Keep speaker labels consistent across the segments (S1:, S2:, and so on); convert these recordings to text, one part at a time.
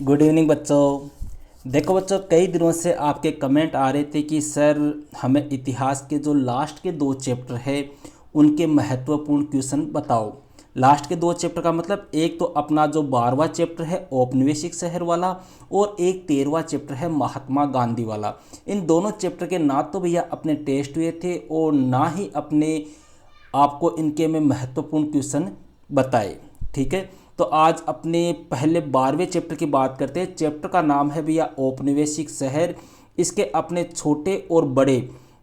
S1: Good evening बच्चों। देखो बच्चों, कई दिनों से आपके कमेंट आ रहे थे कि सर हमें इतिहास के जो लास्ट के 2 चैप्टर है उनके महत्वपूर्ण क्वेश्चन बताओ। लास्ट के 2 चैप्टर का मतलब एक तो अपना जो 12वां चैप्टर है औपनिवेशिक शहर वाला, और एक 13वां चैप्टर है महात्मा गांधी वाला। इन दोनों चैप्टर के ना तो भैया अपने टेस्ट हुए थे और ना ही अपने आपको इनके में महत्वपूर्ण क्वेश्चन बताए। ठीक है, तो आज अपने पहले 12वें चैप्टर की बात करते हैं। चैप्टर का नाम है भैया औपनिवेशिक शहर। इसके अपने छोटे और बड़े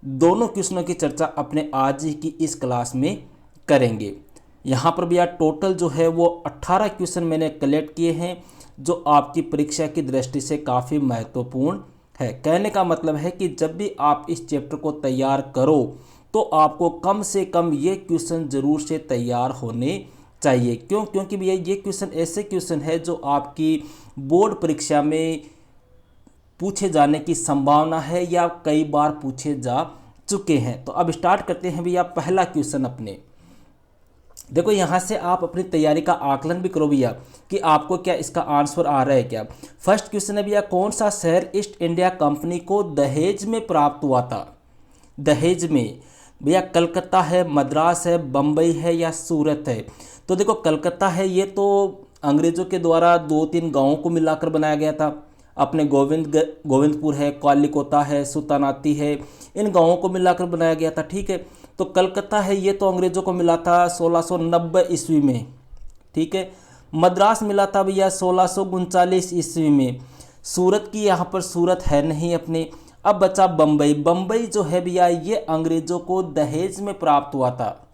S1: दोनों क्वेश्चनों की चर्चा अपने आज ही की इस क्लास में करेंगे। यहाँ पर भैया टोटल जो है वो 18 क्वेश्चन मैंने कलेक्ट किए हैं जो आपकी परीक्षा की दृष्टि से काफ़ी महत्वपूर्ण है। कहने का मतलब है कि जब भी आप इस चैप्टर को तैयार करो तो आपको कम से कम ये क्वेश्चन जरूर से तैयार होने चाहिए। क्यों? क्योंकि भैया ये क्वेश्चन ऐसे क्वेश्चन है जो आपकी बोर्ड परीक्षा में पूछे जाने की संभावना है या कई बार पूछे जा चुके हैं। तो अब स्टार्ट करते हैं भैया पहला क्वेश्चन अपने। देखो यहाँ से आप अपनी तैयारी का आकलन भी करो भैया कि आपको क्या इसका आंसर आ रहा है क्या। फर्स्ट क्वेश्चन है भैया, कौन सा शहर ईस्ट इंडिया कंपनी को दहेज में प्राप्त हुआ था? दहेज में भैया कलकत्ता है, मद्रास है, बम्बई है या सूरत है? तो देखो कलकत्ता है, ये तो अंग्रेज़ों के द्वारा 2-3 गांवों को मिलाकर बनाया गया था। अपने गोविंदपुर है, कालीकोता है, सुल्तानाती है, इन गांवों को मिलाकर बनाया गया था। ठीक है, तो कलकत्ता है ये तो अंग्रेज़ों को मिला था 1690 ईस्वी में। ठीक है, मद्रास मिला था भैया 1639 ईस्वी में। सूरत की यहाँ पर सूरत है नहीं अपने। अब बचा बम्बई। बम्बई जो है भैया ये अंग्रेज़ों को दहेज में प्राप्त हुआ था,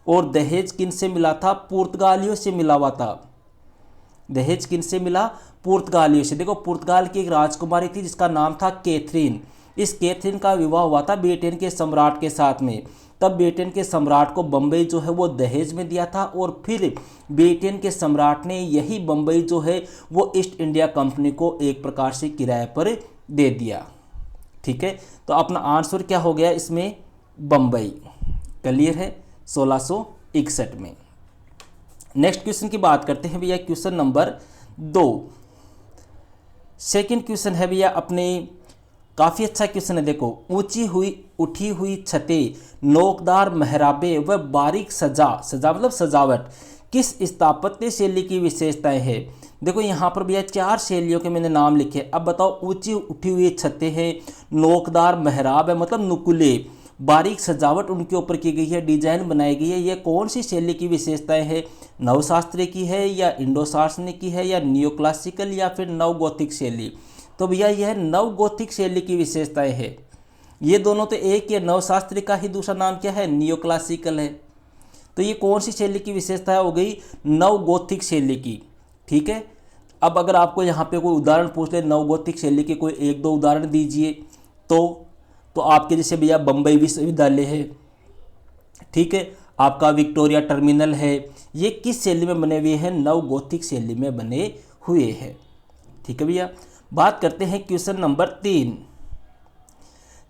S1: और दहेज किन से मिला था? पुर्तगालियों से मिला हुआ था। दहेज किन से मिला? पुर्तगालियों से। देखो पुर्तगाल की एक राजकुमारी थी जिसका नाम था कैथरीन। इस कैथरीन का विवाह हुआ था ब्रिटेन के सम्राट के साथ में। तब ब्रिटेन के सम्राट को बम्बई जो है वो दहेज में दिया था, और फिर ब्रिटेन के सम्राट ने यही बम्बई जो है वो ईस्ट इंडिया कंपनी को एक प्रकार से किराए पर दे दिया। ठीक है, तो अपना आंसर क्या हो गया इसमें? बम्बई। क्लियर है? 1661 में। नेक्स्ट क्वेश्चन की बात करते हैं भैया, क्वेश्चन नंबर 2। सेकंड क्वेश्चन है भैया अपने, काफ़ी अच्छा क्वेश्चन है। देखो, ऊंची हुई उठी हुई छतें, नोकदार मेहराबे व बारीक सजा मतलब सजावट किस स्थापत्य शैली की विशेषताएं हैं? देखो यहाँ पर भैया 4 शैलियों के मैंने नाम लिखे। अब बताओ, ऊंची उठी हुई छतें हैं, नोकदार मेहराब है मतलब नुकुले, बारीक सजावट उनके ऊपर की गई है, डिजाइन बनाई गई है, ये कौन सी शैली की विशेषताएं हैं? नवशास्त्रीय की है या इंडो सार्वजनिक की है या नियो क्लासिकल या फिर नवगोथिक शैली? तो भैया यह नवगोथिक शैली की विशेषताएं है। ये दोनों तो एक ही है, नवशास्त्रीय का ही दूसरा नाम क्या है? नियो क्लासिकल है। तो ये कौन सी शैली की विशेषता हो गई? नवगोथिक शैली की। ठीक है, अब अगर आपको यहाँ पे कोई उदाहरण पूछ ले नवगोथिक शैली के, कोई 1-2 उदाहरण दीजिए तो आपके जैसे भैया बम्बई विश्वविद्यालय है, ठीक है, आपका विक्टोरिया टर्मिनल है, ये किस शैली में बने हुए हैं? नवगोथिक शैली में बने हुए हैं। ठीक है भैया, बात करते हैं क्वेश्चन नंबर 3।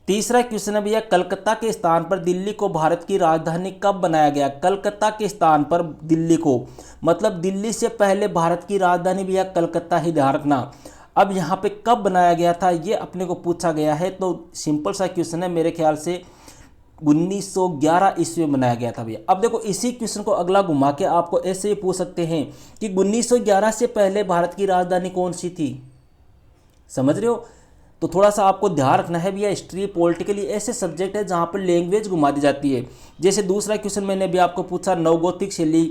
S1: तीसरा क्वेश्चन है भैया, कलकत्ता के स्थान पर दिल्ली को भारत की राजधानी कब बनाया गया? कलकत्ता के स्थान पर दिल्ली को, मतलब दिल्ली से पहले भारत की राजधानी भैया कलकत्ता ही, ध्यान रखना। अब यहाँ पे कब बनाया गया था ये अपने को पूछा गया है, तो सिंपल सा क्वेश्चन है, मेरे ख्याल से 1911 ईस्वी में बनाया गया था भैया। अब देखो इसी क्वेश्चन को अगला घुमा के आपको ऐसे ही पूछ सकते हैं कि 1911 से पहले भारत की राजधानी कौन सी थी? समझ रहे हो? तो थोड़ा सा आपको ध्यान रखना है भैया, हिस्ट्री पॉलिटिकली ऐसे सब्जेक्ट है जहाँ पर लैंग्वेज घुमा दी जाती है। जैसे दूसरा क्वेश्चन मैंने भी आपको पूछा, नवगोथिक शैली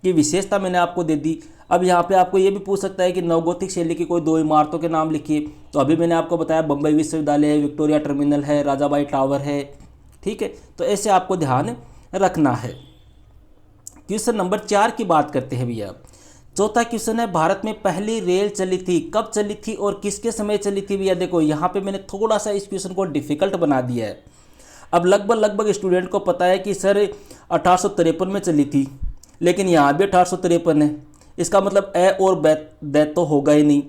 S1: की विशेषता मैंने आपको दे दी। अब यहाँ पे आपको ये भी पूछ सकता है कि नवगोथिक शैली की कोई 2 इमारतों के नाम लिखिए। तो अभी मैंने आपको बताया बम्बई विश्वविद्यालय है, विक्टोरिया टर्मिनल है, राजाबाई टावर है। ठीक है, तो ऐसे आपको ध्यान रखना है। क्वेश्चन नंबर 4 की बात करते हैं भैया। चौथा क्वेश्चन है, भारत में पहली रेल चली थी, कब चली थी और किसके समय चली थी भैया? देखो यहाँ पे मैंने थोड़ा सा इस क्वेश्चन को डिफिकल्ट बना दिया है। अब लगभग स्टूडेंट को पता है कि सर 1853 में चली थी, लेकिन यहाँ भी 1853 है, इसका मतलब ए और बै तो होगा ही नहीं।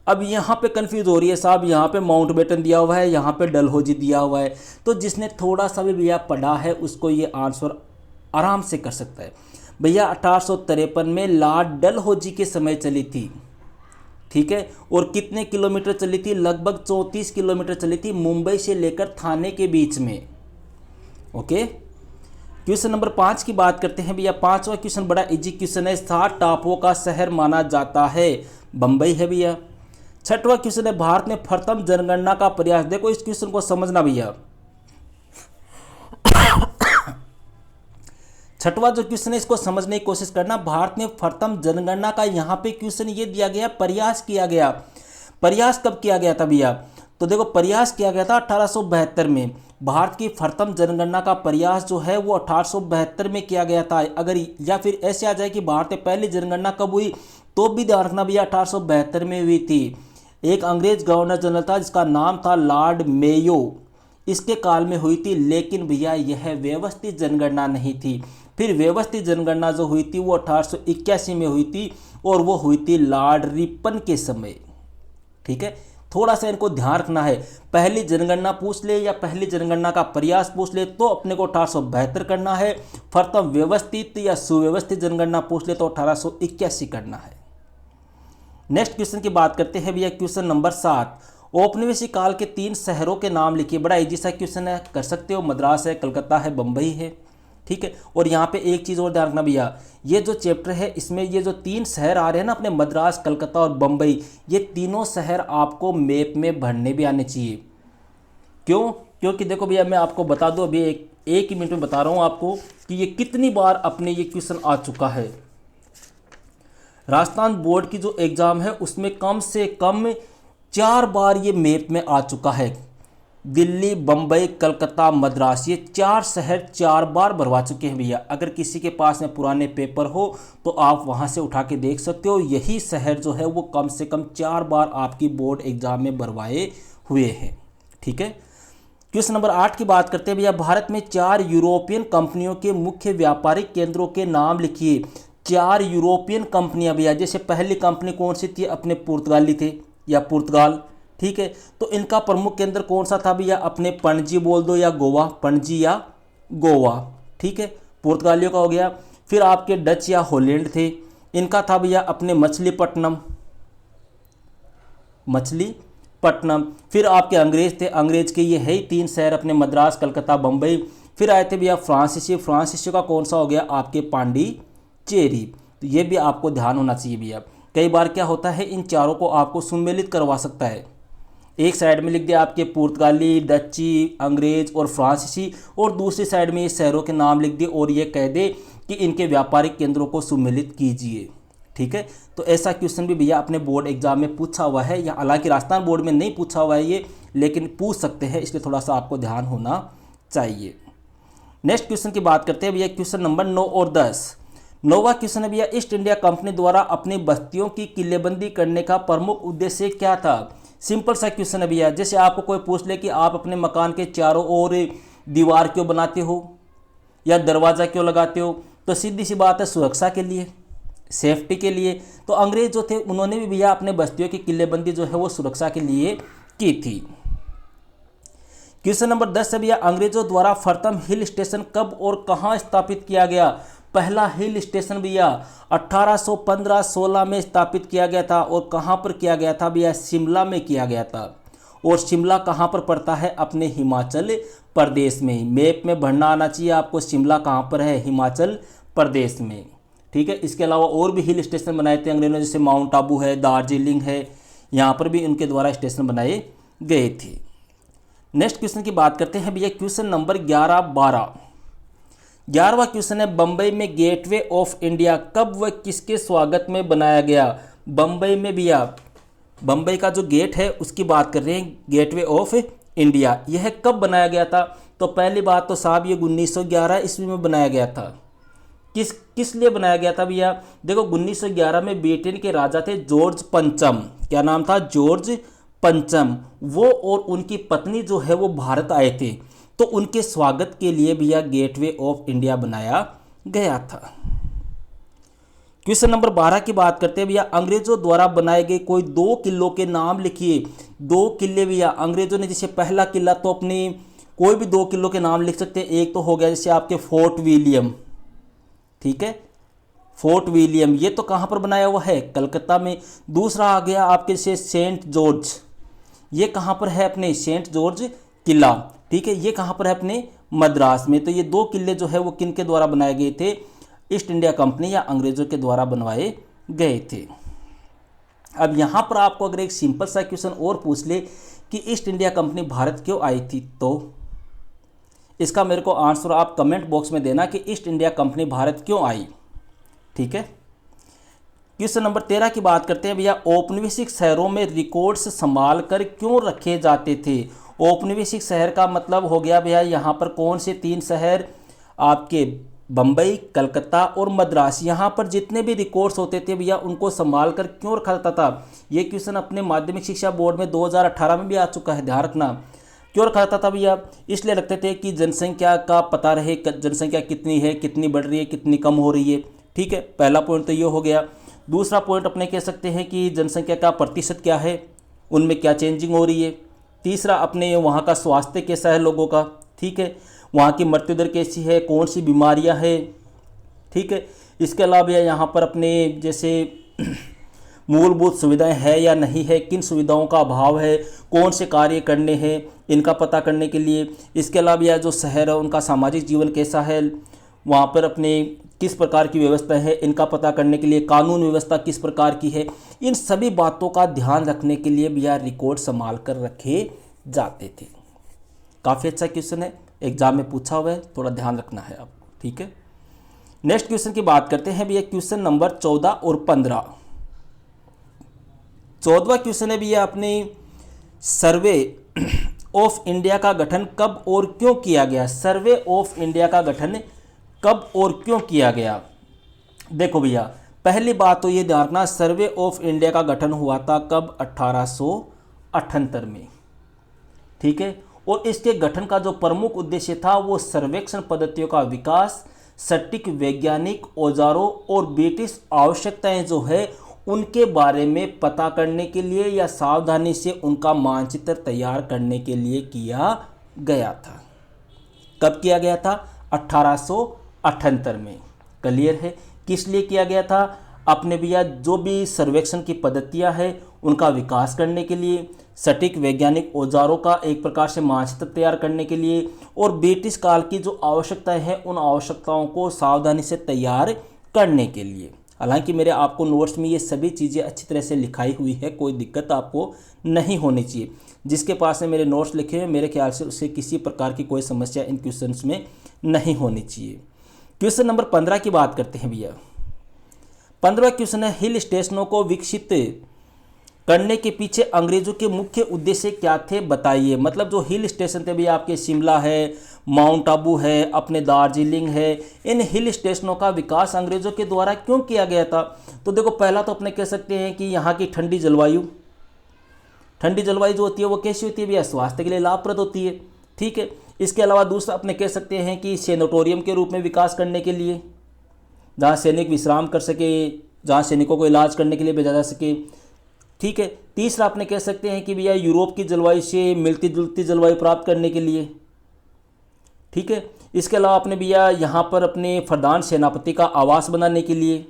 S1: अब यहाँ पे कंफ्यूज हो रही है साहब, यहाँ पे माउंटबेटन दिया हुआ है, यहाँ पे डलहौजी दिया हुआ है। तो जिसने थोड़ा सा भी भैया पढ़ा है उसको ये आंसर आराम से कर सकता है। भैया 1853 में लॉर्ड डलहौजी के समय चली थी। ठीक है, और कितने किलोमीटर चली थी? लगभग 34 किलोमीटर चली थी मुंबई से लेकर थाने के बीच में। ओके, क्वेश्चन नंबर 5 की बात करते हैं भैया। 5वां क्वेश्चन बड़ा इजी क्वेश्चन है। 7 टापुओं का शहर माना जाता है, बंबई है भैया। 6वां क्वेश्चन है, भारत में प्रथम जनगणना का प्रयास। देखो इस क्वेश्चन को समझना भैया। 6वां जो क्वेश्चन है इसको समझने की कोशिश करना। भारत में प्रथम जनगणना का यहाँ पे क्वेश्चन ये दिया गया, प्रयास किया गया। प्रयास कब किया गया था भैया? तो देखो प्रयास किया गया था 1872 में। भारत की प्रथम जनगणना का प्रयास जो है वो 1872 में किया गया था। अगर या फिर ऐसे आ जाए कि भारत में पहली जनगणना कब हुई, तो भी ध्यान रखना भैया 1872 में हुई थी। एक अंग्रेज गवर्नर जनरल था जिसका नाम था लॉर्ड मेयो, इसके काल में हुई थी। लेकिन भैया यह व्यवस्थित जनगणना नहीं थी। फिर व्यवस्थित जनगणना जो हुई थी वो 1881 में हुई थी, और वो हुई थी लॉर्ड रिपन के समय। ठीक है, थोड़ा सा इनको ध्यान रखना है। पहली जनगणना पूछ ले या पहली जनगणना का प्रयास पूछ ले तो अपने को 1872 करना है। प्रथम व्यवस्थित या सुव्यवस्थित जनगणना पूछ ले तो 1881 करना है। नेक्स्ट क्वेश्चन की बात करते हैं भैया। क्वेश्चन नंबर 7, औपनिवेशिक काल के 3 शहरों के नाम लिखिए। बड़ा इजी सा क्वेश्चन है, कर सकते हो। मद्रास है, कलकत्ता है, बंबई है। ठीक है, और यहाँ पे एक चीज़ और ध्यान रखना भैया, ये जो चैप्टर है इसमें ये जो 3 शहर आ रहे हैं ना अपने, मद्रास, कलकत्ता और बंबई, ये तीनों शहर आपको मैप में भरने भी आने चाहिए। क्यों? क्योंकि देखो भैया मैं आपको बता दूं, अभी एक ही मिनट में बता रहा हूँ आपको कि ये कितनी बार अपने ये क्वेश्चन आ चुका है। राजस्थान बोर्ड की जो एग्ज़ाम है उसमें कम से कम 4 बार ये मैप में आ चुका है। दिल्ली, बम्बई, कलकत्ता, मद्रास, ये 4 शहर 4 बार भरवा चुके हैं भैया। अगर किसी के पास में पुराने पेपर हो तो आप वहाँ से उठा के देख सकते हो। यही शहर जो है वो कम से कम 4 बार आपकी बोर्ड एग्जाम में भरवाए हुए हैं। ठीक है, क्वेश्चन नंबर 8 की बात करते हैं भैया। भारत में 4 यूरोपियन कंपनियों के मुख्य व्यापारिक केंद्रों के नाम लिखिए। 4 यूरोपियन कंपनियां भैया, जैसे पहली कंपनी कौन सी थी? अपने पुर्तगाली थे या पुर्तगाल। ठीक है, तो इनका प्रमुख केंद्र कौन सा था भैया? अपने पणजी बोल दो या गोवा, पणजी या गोवा। ठीक है, पुर्तगालियों का हो गया। फिर आपके डच या हॉलैंड थे, इनका था भैया अपने मछलीपट्टनम, मछलीपट्टनम। फिर आपके अंग्रेज थे, अंग्रेज के ये है ही 3 शहर अपने, मद्रास, कलकत्ता, बम्बई। फिर आए थे भैया फ्रांसीसी, फ्रांसीसी का कौन सा हो गया? आपके पांडिचेरी। तो ये भी आपको ध्यान होना चाहिए भैया। कई बार क्या होता है, इन चारों को आपको सुमेलित करवा सकता है। एक साइड में लिख दिया आपके पुर्तगाली, डच्ची, अंग्रेज और फ्रांसीसी, और दूसरी साइड में ये शहरों के नाम लिख दिए और ये कह दे कि इनके व्यापारिक केंद्रों को सुमेलित कीजिए। ठीक है, तो ऐसा क्वेश्चन भी भैया अपने बोर्ड एग्जाम में पूछा हुआ है। या हालांकि राजस्थान बोर्ड में नहीं पूछा हुआ है ये, लेकिन पूछ सकते हैं, इसलिए थोड़ा सा आपको ध्यान होना चाहिए। नेक्स्ट क्वेश्चन की बात करते हैं भैया। क्वेश्चन नंबर 9 और 10। 9वां क्वेश्चन है भैया, ईस्ट इंडिया कंपनी द्वारा अपनी बस्तियों की किलेबंदी करने का प्रमुख उद्देश्य क्या था? सिंपल सा क्वेश्चन है भैया। जैसे आपको कोई पूछ ले कि आप अपने मकान के चारों ओर दीवार क्यों बनाते हो या दरवाज़ा क्यों लगाते हो, तो सीधी सी बात है, सुरक्षा के लिए, सेफ्टी के लिए। तो अंग्रेज जो थे उन्होंने भी भैया अपने बस्तियों की किलेबंदी जो है वो सुरक्षा के लिए की थी। क्वेश्चन नंबर 10 है भैया, अंग्रेजों द्वारा प्रथम हिल स्टेशन कब और कहां स्थापित किया गया? पहला हिल स्टेशन भैया 1815-16 में स्थापित किया गया था। और कहां पर किया गया था भैया? शिमला में किया गया था। और शिमला कहां पर पड़ता है? अपने हिमाचल प्रदेश में ही। मैप में भरना आना चाहिए आपको, शिमला कहां पर है? हिमाचल प्रदेश में। ठीक है, इसके अलावा और भी हिल स्टेशन बनाए थे अंग्रेजों ने, जैसे माउंट आबू है, दार्जिलिंग है, यहाँ पर भी उनके द्वारा स्टेशन बनाए गए थे। नेक्स्ट क्वेश्चन की बात करते हैं भैया। Question number 11-12। 11वां क्वेश्चन है, बंबई में गेटवे ऑफ इंडिया कब व किसके स्वागत में बनाया गया? बंबई में भैया, बंबई का जो गेट है उसकी बात कर रहे हैं, गेटवे ऑफ इंडिया। यह कब बनाया गया था? तो पहली बात तो साहब ये 1911 ईस्वी में बनाया गया था। किस लिए बनाया गया था भैया? देखो 1911 में ब्रिटेन के राजा थे जॉर्ज पंचम। क्या नाम था? जॉर्ज पंचम। वो और उनकी पत्नी जो है वो भारत आए थे, तो उनके स्वागत के लिए भैया गेटवे ऑफ इंडिया बनाया गया था। क्वेश्चन नंबर 12 की बात करते हैं भैया। अंग्रेजों द्वारा बनाए गए कोई 2 किलों के नाम लिखिए। 2 किले भैया अंग्रेजों ने, जैसे पहला किला तो अपनी कोई भी 2 किलों के नाम लिख सकते हैं। एक तो हो गया जैसे आपके फोर्ट विलियम, ठीक है, फोर्ट विलियम, ये तो कहाँ पर बनाया हुआ है, कलकत्ता में। दूसरा आ गया आपके से सेंट जॉर्ज, ये कहाँ पर है अपने सेंट जॉर्ज किला, ठीक है, ये कहाँ पर है अपने मद्रास में। तो ये दो किले जो है वो किन के द्वारा बनाए गए थे, ईस्ट इंडिया कंपनी या अंग्रेजों के द्वारा बनवाए गए थे। अब यहाँ पर आपको अगर एक सिंपल सा क्वेश्चन और पूछ ले कि ईस्ट इंडिया कंपनी भारत क्यों आई थी, तो इसका मेरे को आंसर आप कमेंट बॉक्स में देना कि ईस्ट इंडिया कंपनी भारत क्यों आई, ठीक है। क्वेश्चन नंबर 13 की बात करते हैं भैया, औपनिवेशिक शहरों में रिकॉर्ड्स संभाल कर क्यों रखे जाते थे। औपनिवेशिक शहर का मतलब हो गया भैया यहाँ पर कौन से 3 शहर, आपके बम्बई, कलकत्ता और मद्रास। यहाँ पर जितने भी रिकॉर्ड्स होते थे भैया उनको संभाल कर क्यों रखा जाता था। ये क्वेश्चन अपने माध्यमिक शिक्षा बोर्ड में 2018 में भी आ चुका है, ध्यान रखना। क्यों रखा जाता था भैया, इसलिए रखते थे कि जनसंख्या का पता रहे, जनसंख्या कितनी है, कितनी बढ़ रही है, कितनी कम हो रही है, ठीक है। पहला पॉइंट तो ये हो गया। दूसरा पॉइंट अपने कह सकते हैं कि जनसंख्या का प्रतिशत क्या है, उनमें क्या चेंजिंग हो रही है। तीसरा अपने वहाँ का स्वास्थ्य कैसा है लोगों का, ठीक है, वहाँ की मृत्यु दर कैसी है, कौन सी बीमारियाँ हैं, ठीक है। इसके अलावा यहाँ पर अपने जैसे मूलभूत सुविधाएं है या नहीं है, किन सुविधाओं का अभाव है, कौन से कार्य करने हैं, इनका पता करने के लिए। इसके अलावा यह जो शहर है उनका सामाजिक जीवन कैसा है, वहाँ पर अपने किस प्रकार की व्यवस्था है, इनका पता करने के लिए कानून व्यवस्था किस प्रकार की है, इन सभी बातों का ध्यान रखने के लिए भी यह रिकॉर्ड संभाल कर रखे जाते थे। काफ़ी अच्छा क्वेश्चन है, एग्जाम में पूछा हुआ है, थोड़ा ध्यान रखना है आपको, ठीक है। नेक्स्ट क्वेश्चन की बात करते हैं भैया, क्वेश्चन नंबर 14 और 15। 14वां क्वेश्चन है भैया अपने सर्वे ऑफ इंडिया का गठन कब और क्यों किया गया। सर्वे ऑफ इंडिया का गठन कब और क्यों किया गया। देखो भैया पहली बात तो ये ध्यान रखना, सर्वे ऑफ इंडिया का गठन हुआ था कब, 1878 में, ठीक है। और इसके गठन का जो प्रमुख उद्देश्य था वो सर्वेक्षण पद्धतियों का विकास, सटीक वैज्ञानिक औजारों और ब्रिटिश आवश्यकताएं जो है उनके बारे में पता करने के लिए या सावधानी से उनका मानचित्र तैयार करने के लिए किया गया था। कब किया गया था, 1878 में। क्लियर है, किस लिए किया गया था, अपने भैया जो भी सर्वेक्षण की पद्धतियां हैं उनका विकास करने के लिए, सटीक वैज्ञानिक औजारों का एक प्रकार से मानचित्र तैयार करने के लिए, और ब्रिटिश काल की जो आवश्यकताएं हैं उन आवश्यकताओं को सावधानी से तैयार करने के लिए। हालांकि मेरे आपको नोट्स में ये सभी चीज़ें अच्छी तरह से लिखाई हुई है, कोई दिक्कत आपको नहीं होनी चाहिए। जिसके पास में मेरे नोट्स लिखे हुए मेरे ख्याल से उससे किसी प्रकार की कोई समस्या इन क्वेश्चंस में नहीं होनी चाहिए। क्वेश्चन नंबर 15 की बात करते हैं भैया। 15वां क्वेश्चन है, हिल स्टेशनों को विकसित करने के पीछे अंग्रेजों के मुख्य उद्देश्य क्या थे बताइए। मतलब जो हिल स्टेशन थे भैया आपके शिमला है, माउंट आबू है, अपने दार्जिलिंग है, इन हिल स्टेशनों का विकास अंग्रेजों के द्वारा क्यों किया गया था। तो देखो पहला तो अपने कह सकते हैं कि यहाँ की ठंडी जलवायु जो होती है वो कैसी होती है भैया, स्वास्थ्य के लिए लाभप्रद होती है, ठीक है। इसके अलावा दूसरा अपने कह सकते हैं कि सेनेटोरियम के रूप में विकास करने के लिए, जहाँ सैनिक विश्राम कर सके, जहाँ सैनिकों को इलाज करने के लिए भेजा जा सके, ठीक है। तीसरा अपने कह सकते हैं कि भैया यूरोप की जलवायु से मिलती जुलती जलवायु प्राप्त करने के लिए, ठीक है। इसके अलावा अपने भैया यहाँ पर अपने प्रधान सेनापति का आवास बनाने के लिए।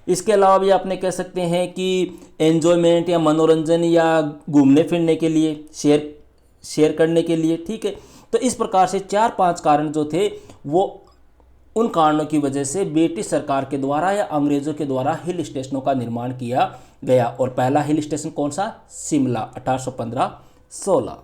S1: इसके अलावा भी अपने कह सकते हैं कि एन्जॉयमेंट या मनोरंजन या घूमने फिरने के लिए, शेयर करने के लिए, ठीक है। तो इस प्रकार से 4-5 कारण जो थे वो उन कारणों की वजह से ब्रिटिश सरकार के द्वारा या अंग्रेजों के द्वारा हिल स्टेशनों का निर्माण किया गया। और पहला हिल स्टेशन कौन सा, शिमला, 1815-16।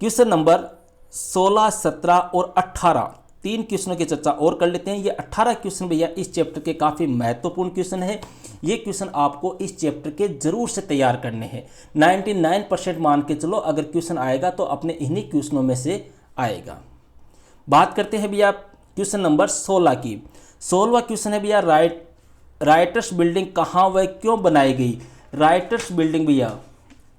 S1: क्वेश्चन नंबर 16, 17 और 18 तीन क्वेश्चनों की चर्चा और कर लेते हैं। ये 18 क्वेश्चन भैया इस चैप्टर के काफ़ी महत्वपूर्ण क्वेश्चन है। ये क्वेश्चन आपको इस चैप्टर के जरूर से तैयार करने हैं। 99% मान के चलो अगर क्वेश्चन आएगा तो अपने इन्हीं क्वेश्चनों में से आएगा। बात करते हैं भैया क्वेश्चन नंबर 16 की। 16वां क्वेश्चन है भैया, राइटर्स बिल्डिंग कहाँ व क्यों बनाई गई। राइटर्स बिल्डिंग भैया,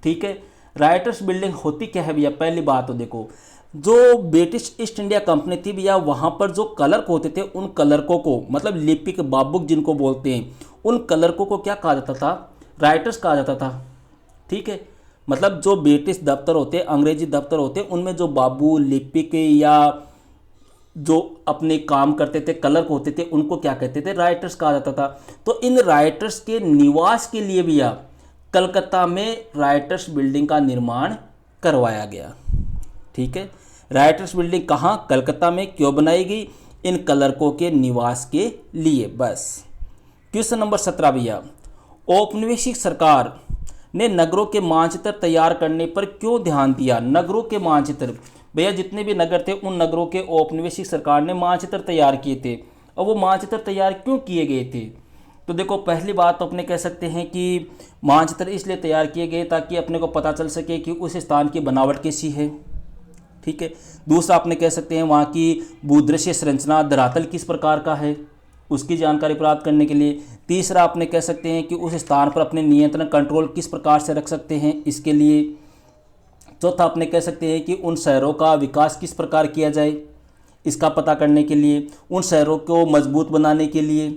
S1: ठीक है, राइटर्स बिल्डिंग होती क्या है भैया। पहली बात तो देखो, जो ब्रिटिश ईस्ट इंडिया कंपनी थी भैया वहाँ पर जो क्लर्क होते थे उन क्लर्कों को, मतलब लिपिक बाबुक जिनको बोलते हैं, उन क्लर्कों को क्या कहा जाता था, राइटर्स कहा जाता था, ठीक है। मतलब जो ब्रिटिश दफ्तर होते, अंग्रेजी दफ्तर होते, उनमें जो बाबू, लिपिक या जो अपने काम करते थे, क्लर्क होते थे, उनको क्या कहते थे, राइटर्स कहा जाता था। तो इन राइटर्स के निवास के लिए भी कलकत्ता में राइटर्स बिल्डिंग का निर्माण करवाया गया। ठीक है, राइटर्स बिल्डिंग कहाँ, कलकत्ता में। क्यों बनाई गई, इन क्लर्कों के निवास के लिए बस। क्वेश्चन नंबर 17 भैया, औपनिवेशिक सरकार ने नगरों के मानचित्र तैयार करने पर क्यों ध्यान दिया। नगरों के मानचित्र, भैया जितने भी नगर थे उन नगरों के औपनिवेशिक सरकार ने मानचित्र तैयार किए थे। और वो मानचित्र तैयार क्यों किए गए थे, तो देखो पहली बात तो अपने कह सकते हैं कि मानचित्र इसलिए तैयार किए गए ताकि अपने को पता चल सके कि उस स्थान की बनावट कैसी है। ठीक है, दूसरा अपने कह सकते हैं वहाँ की भूदृश्य संरचना, धरातल किस प्रकार का है, उसकी जानकारी प्राप्त करने के लिए। तीसरा अपने कह सकते हैं कि उस स्थान पर अपने नियंत्रण कंट्रोल किस प्रकार से रख सकते हैं, इसके लिए। चौथा अपने कह सकते हैं कि उन शहरों का विकास किस प्रकार किया जाए, इसका पता करने के लिए, उन शहरों को मजबूत बनाने के लिए।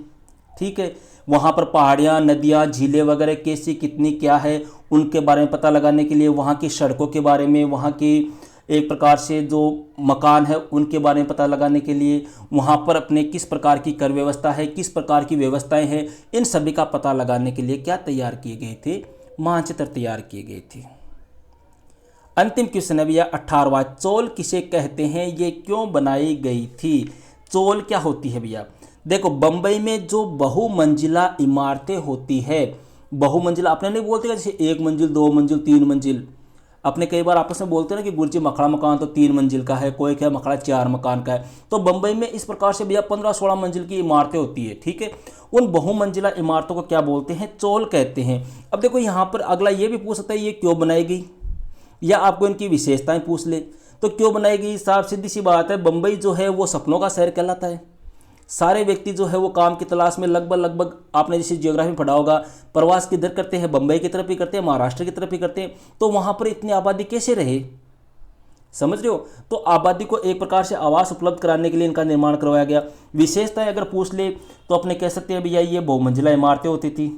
S1: ठीक है, वहाँ पर पहाड़ियाँ, नदियाँ, झीलें वगैरह कैसी, कितनी, क्या है, उनके बारे में पता लगाने के लिए, वहाँ की सड़कों के बारे में, वहाँ की एक प्रकार से जो मकान है उनके बारे में पता लगाने के लिए, वहाँ पर अपने किस प्रकार की कर व्यवस्था है, किस प्रकार की व्यवस्थाएं हैं, इन सभी का पता लगाने के लिए क्या तैयार किए गए थे, मानचित्र तैयार किए गए थे। अंतिम क्वेश्चन है भैया 18वां, चोल किसे कहते हैं, ये क्यों बनाई गई थी। चोल क्या होती है भैया, देखो बंबई में जो बहुमंजिला इमारतें होती है, बहुमंजिला अपने नहीं बोलते जैसे 1 मंजिल, 2 मंजिल, 3 मंजिल, अपने कई बार आपस में बोलते हैं ना कि गुरुजी मखड़ा मकान तो 3 मंजिल का है, कोई क्या मखड़ा 4 मकान का है। तो बंबई में इस प्रकार से भैया 15-16 मंजिल की इमारतें होती है। ठीक है, उन बहुमंजिला इमारतों को क्या बोलते हैं, चोल कहते हैं। अब देखो यहाँ पर अगला ये भी पूछ सकता है ये क्यों बनाई गई, या आपको इनकी विशेषताएं पूछ ले। तो क्यों बनाई गई, साफ सीधी सी बात है, बंबई जो है वो सपनों का शहर कहलाता है। सारे व्यक्ति जो है वो काम की तलाश में लगभग आपने जैसे जियोग्राफी पढ़ा होगा, प्रवास किधर करते हैं, बंबई की तरफ ही करते हैं, महाराष्ट्र की तरफ ही करते हैं। तो वहाँ पर इतनी आबादी कैसे रहे, समझ रहे हो। तो आबादी को एक प्रकार से आवास उपलब्ध कराने के लिए इनका निर्माण करवाया गया। विशेषताएं अगर पूछ ले तो अपने कह सकते हैं भैया ये बहुमंजिला इमारतें होती थी।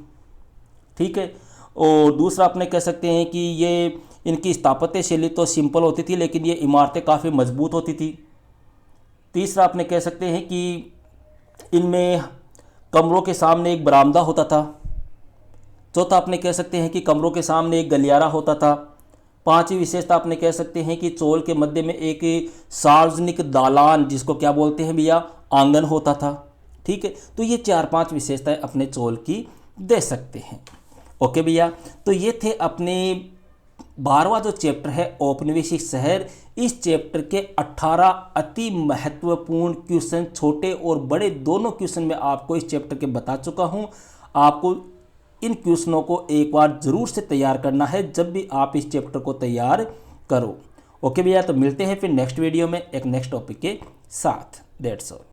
S1: ठीक है, और दूसरा अपने कह सकते हैं कि ये इनकी स्थापत्य शैली तो सिंपल होती थी लेकिन ये इमारतें काफ़ी मजबूत होती थी। तीसरा अपने कह सकते हैं कि इनमें कमरों के सामने एक बरामदा होता था। चौथा अपने कह सकते हैं कि कमरों के सामने एक गलियारा होता था। पांचवी विशेषता अपने कह सकते हैं कि चोल के मध्य में एक सार्वजनिक दालान, जिसको क्या बोलते हैं भैया, आंगन होता था। ठीक है, तो ये 4-5 विशेषताएं अपने चोल की दे सकते हैं। ओके भैया, तो ये थे अपने 12वां जो चैप्टर है औपनिवेशिक शहर। इस चैप्टर के 18 अति महत्वपूर्ण क्वेश्चन, छोटे और बड़े दोनों क्वेश्चन मैं आपको इस चैप्टर के बता चुका हूं। आपको इन क्वेश्चनों को एक बार जरूर से तैयार करना है जब भी आप इस चैप्टर को तैयार करो। ओके भैया, तो मिलते हैं फिर नेक्स्ट वीडियो में एक नेक्स्ट टॉपिक के साथ। That's all.